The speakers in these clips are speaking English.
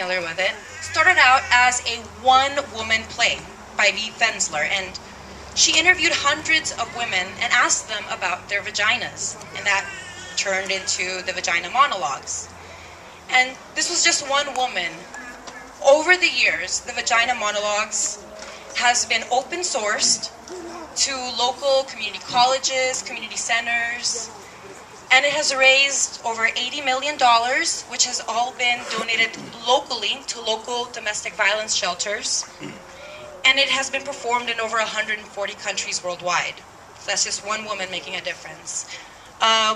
familiar with it, started out as a one-woman play by V. Fensler, and she interviewed hundreds of women and asked them about their vaginas, and that turned into the Vagina Monologues. And this was just one woman. Over the years, the Vagina Monologues has been open sourced to local community colleges, community centers, and it has raised over $80 million, which has all been donated locally to local domestic violence shelters. And it has been performed in over 140 countries worldwide. So that's just one woman making a difference.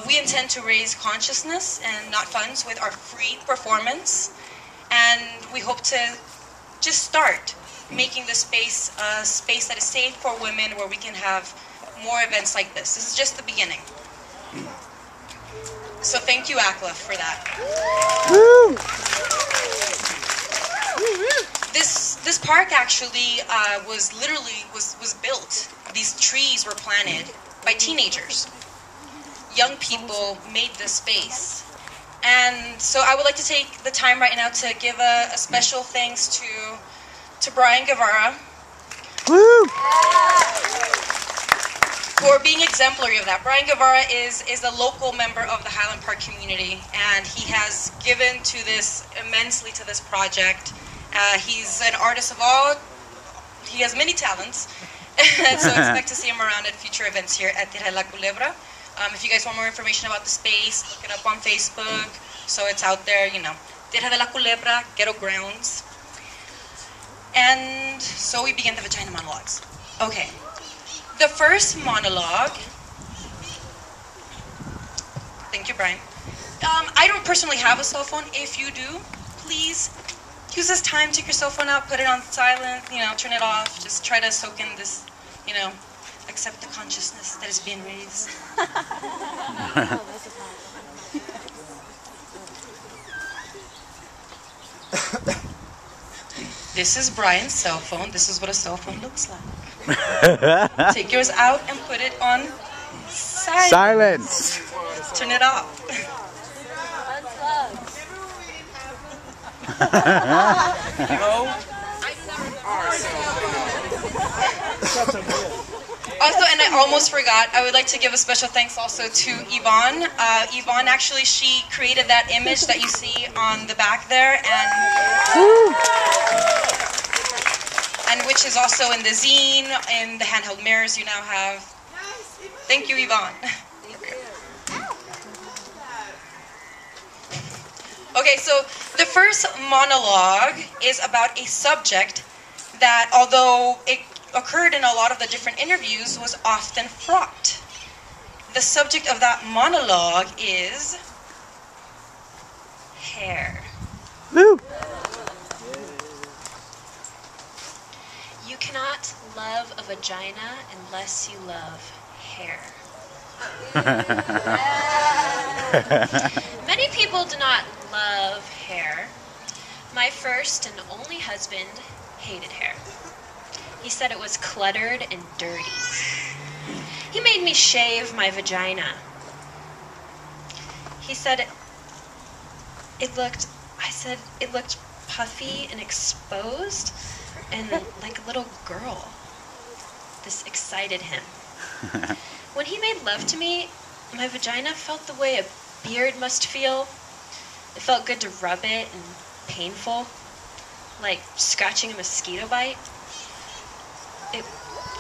We intend to raise consciousness and not funds with our free performance. And we hope to just start making the space a space that is safe for women, where we can have more events like this. This is just the beginning. So thank you, ACLA, for that. Woo! This park actually was built. These trees were planted by teenagers. Young people made this space. And so I would like to take the time right now to give a special thanks to Brian Guevara. Woo! For being exemplary of that. Brian Guevara is a local member of the Highland Park community, and he has given to this immensely to this project. He's an artist he has many talents, so expect to see him around at future events here at Tierra de la Culebra. If you guys want more information about the space, look it up on Facebook, so it's out there, you know. Tierra de la Culebra, Ghetto Grounds. And so we begin the Vagina Monologues. Okay. The first monologue, thank you, Brian. I don't personally have a cell phone. If you do, please use this time, take your cell phone out, put it on silent, turn it off. Just try to soak in this, accept the consciousness that is being raised. This is Brian's cell phone. This is what a cell phone looks like. Take yours out and put it on silence. Turn it off. Also, and I almost forgot, I would like to give a special thanks also to Yvonne. Yvonne, actually, she created that image that you see on the back there, and which is also in the zine, in the handheld mirrors you now have. Thank you, Yvonne. Okay, so the first monologue is about a subject that, although it occurred in a lot of the different interviews, was often fraught. The subject of that monologue is hair. Woo! You cannot love a vagina unless you love hair. Many people do not love hair. My first and only husband hated hair. He said it was cluttered and dirty. He made me shave my vagina. He said it looked puffy and exposed and like a little girl. This excited him. When he made love to me, my vagina felt the way a beard must feel. It felt good to rub it and painful, like scratching a mosquito bite. It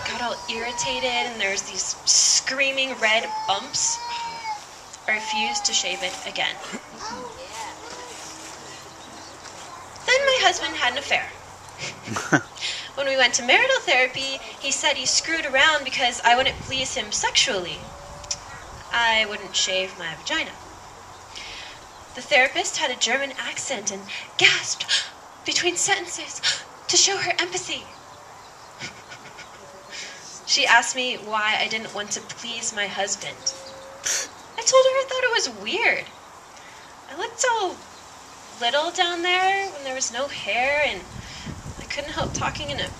got all irritated and there was these screaming red bumps. I refused to shave it again. Then my husband had an affair. When we went to marital therapy, he said he screwed around because I wouldn't please him sexually. I wouldn't shave my vagina. The therapist had a German accent and gasped between sentences to show her empathy. She asked me why I didn't want to please my husband. I told her I thought it was weird. I looked so little down there when there was no hair, and I couldn't help talking in a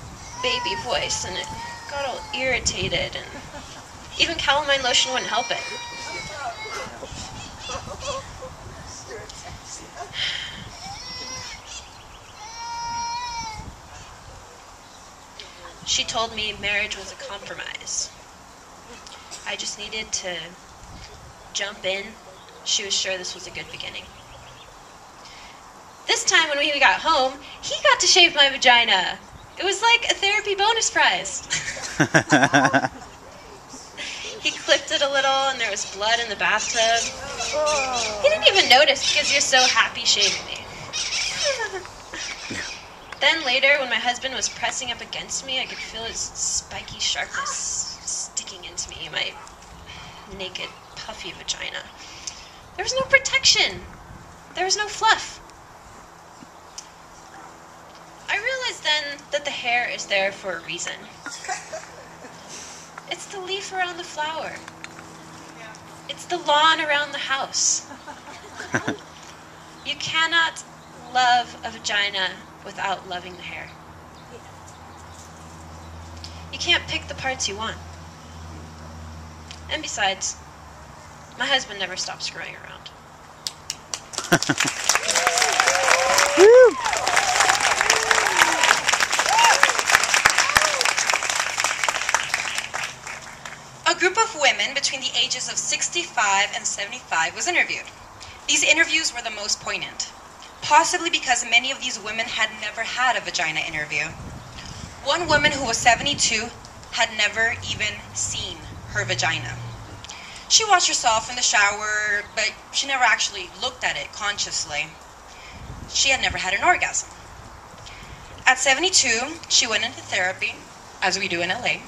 baby voice, and it got all irritated, and even calamine lotion wouldn't help it. She told me marriage was a compromise. I just needed to jump in. She was sure this was a good beginning. This time when we got home, he got to shave my vagina. It was like a therapy bonus prize. He clipped it a little and there was blood in the bathtub. He didn't even notice because he was so happy shaving me. Then later, when my husband was pressing up against me, I could feel his spiky sharpness sticking into me, my naked, puffy vagina. There was no protection. There was no fluff. I realized then that the hair is there for a reason. It's the leaf around the flower. It's the lawn around the house. You cannot love a vagina without loving the hair. You can't pick the parts you want. And besides, my husband never stopped screwing around. Woo! A group of women between the ages of 65 and 75 was interviewed. These interviews were the most poignant, possibly because many of these women had never had a vagina interview. One woman who was 72 had never even seen her vagina. She watched herself in the shower, but she never actually looked at it consciously. She had never had an orgasm. At 72, she went into therapy, as we do in LA.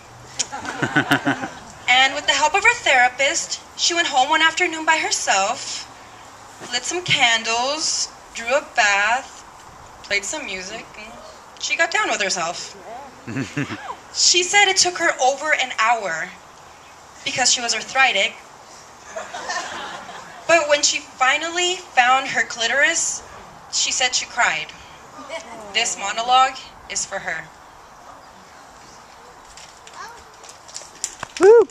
And with the help of her therapist, she went home one afternoon by herself, lit some candles, drew a bath, played some music, and she got down with herself. She said it took her over an hour because she was arthritic. But when she finally found her clitoris, she said she cried. This monologue is for her. Woo!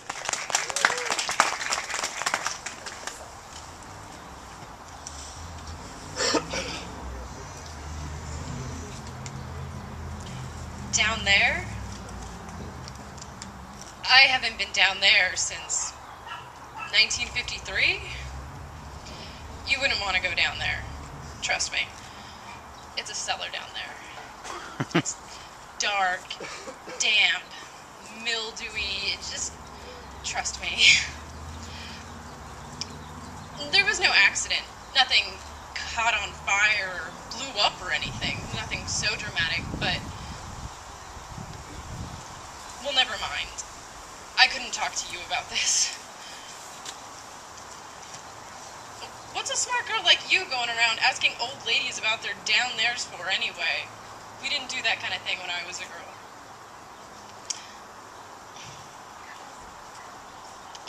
Down there? I haven't been down there since 1953. You wouldn't want to go down there. Trust me. It's a cellar down there. It's dark, damp, mildewy. It just... Trust me. There was no accident. Nothing caught on fire or blew up or anything. Nothing so dramatic, but... Well, never mind. I couldn't talk to you about this. What's a smart girl like you going around asking old ladies about their down theirs for anyway? We didn't do that kind of thing when I was a girl.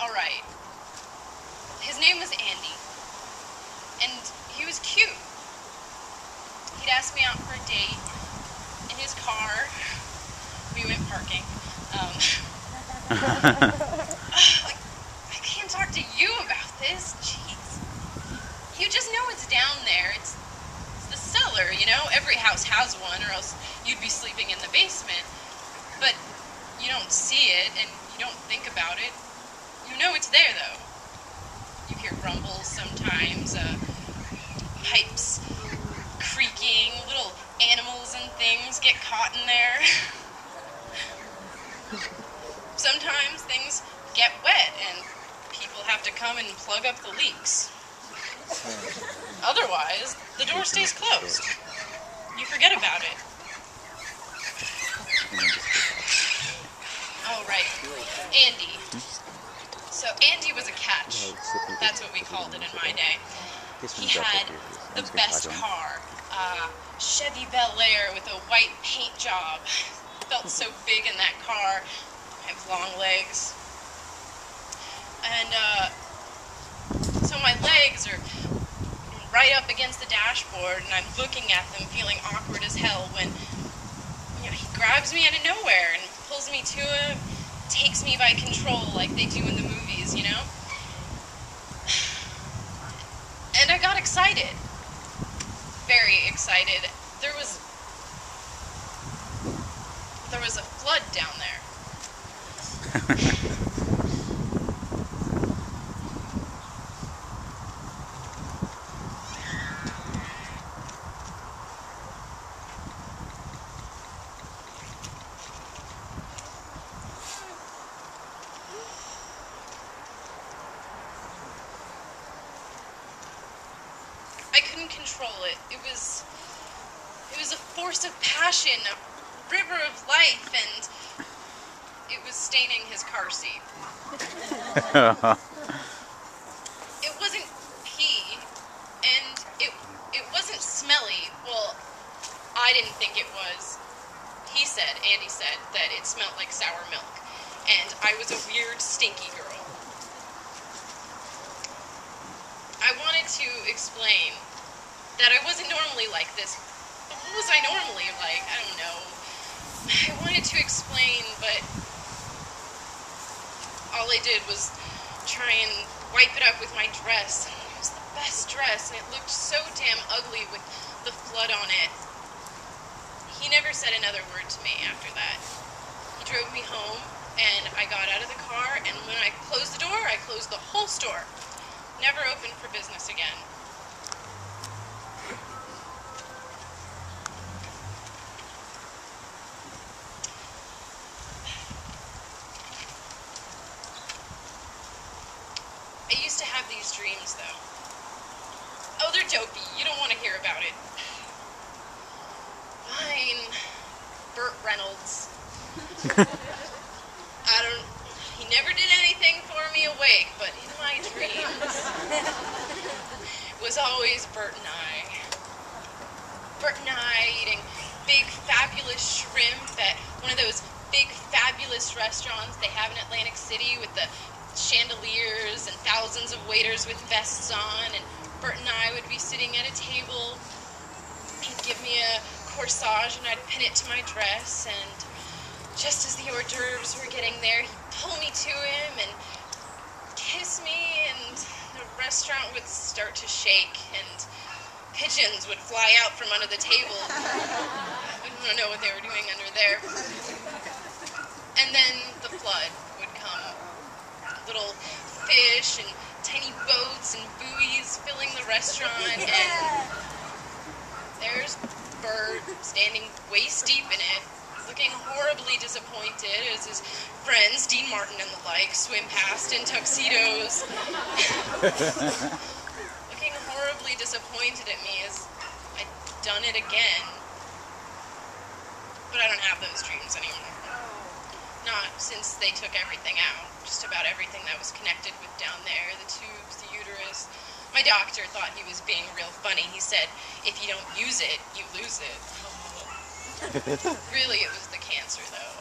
Alright. His name was Andy. And he was cute. He'd ask me out for a date in his car. We went parking. Like, I can't talk to you about this. Jeez. You just know it's down there. It's the cellar, you know? Every house has one, or else you'd be sleeping in the basement. But you don't see it, and you don't think about it. You know it's there, though. You hear rumbles sometimes, pipes creaking, little animals and things get caught in there. Sometimes things get wet and people have to come and plug up the leaks. Otherwise, the door stays closed. You forget about it. Oh, right. Andy. So Andy was a catch. That's what we called it in my day. He had the best car. Chevy Bel Air with a white paint job. Felt so big in that car. I have long legs. And, so my legs are right up against the dashboard, and I'm looking at them feeling awkward as hell when, you know, he grabs me out of nowhere and pulls me to him, takes me by control like they do in the movies, you know? And I got excited. Very excited. There was a flood down control it. It was a force of passion, a river of life, and it was staining his car seat. It wasn't pee, and it wasn't smelly. Well, I didn't think it was. Andy said, that it smelled like sour milk, and I was a weird, stinky girl. I wanted to explain that I wasn't normally like this. But what was I normally like? I don't know. I wanted to explain, but all I did was try and wipe it up with my dress, and it was the best dress, and it looked so damn ugly with the flood on it. He never said another word to me after that. He drove me home, and I got out of the car, and when I closed the door, I closed the whole store. Never opened for business again. I used to have these dreams, though. Oh, they're dopey. You don't want to hear about it. Fine. Burt Reynolds. He never did anything for me awake, but in my dreams, it was always Burt and I. Burt and I eating big, fabulous shrimp at one of those big, fabulous restaurants they have in Atlantic City with the chandeliers and thousands of waiters with vests on, and Burt and I would be sitting at a table. He'd give me a corsage and I'd pin it to my dress, and just as the hors d'oeuvres were getting there, he'd pull me to him and kiss me, and the restaurant would start to shake, and pigeons would fly out from under the table. I don't know what they were doing under there. And then the flood would come. Little fish and tiny boats and buoys filling the restaurant, and there's Bert standing waist deep in it, looking horribly disappointed as his friends, Dean Martin and the like, swim past in tuxedos. Looking horribly disappointed at me as I'd done it again. But I don't have those dreams anymore. Not since they took everything out. Just about everything that was connected with down there, the tubes, the uterus. My doctor thought he was being real funny. He said, if you don't use it, you lose it. Really, it was the cancer, though.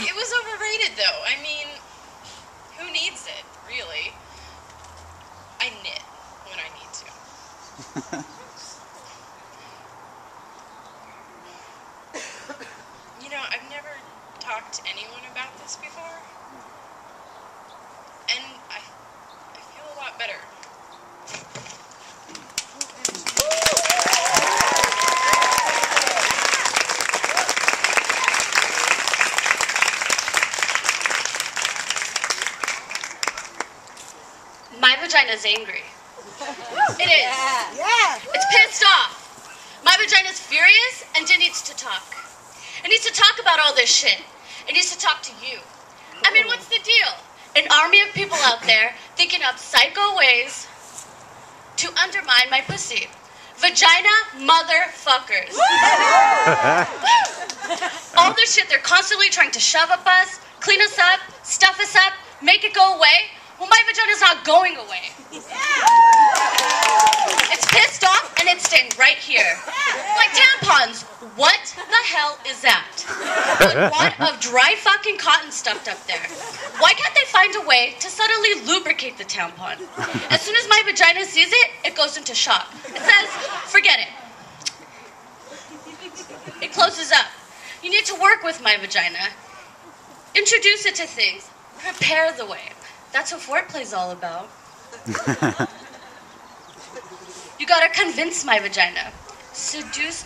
It was overrated, though. I mean, who needs it, really? I knit when I need to. You know, I've never talked to anyone about this before, and I feel a lot better. My vagina's angry. It is. Yeah. It's pissed off. My vagina's furious, and it needs to talk. It needs to talk about all this shit. It needs to talk to you. I mean, what's the deal? An army of people out there thinking of psycho ways to undermine my pussy. Vagina motherfuckers. All this shit they're constantly trying to shove up us, clean us up, stuff us up, make it go away. Well, my vagina's not going away. It's pissed off and it's staying right here. Like tampons. What the hell is that? A wad of dry fucking cotton stuffed up there. Why can't they find a way to subtly lubricate the tampon? As soon as my vagina sees it, it goes into shock. It says, forget it. It closes up. You need to work with my vagina. Introduce it to things. Prepare the way. That's what foreplay's all about. You gotta convince my vagina. Seduce my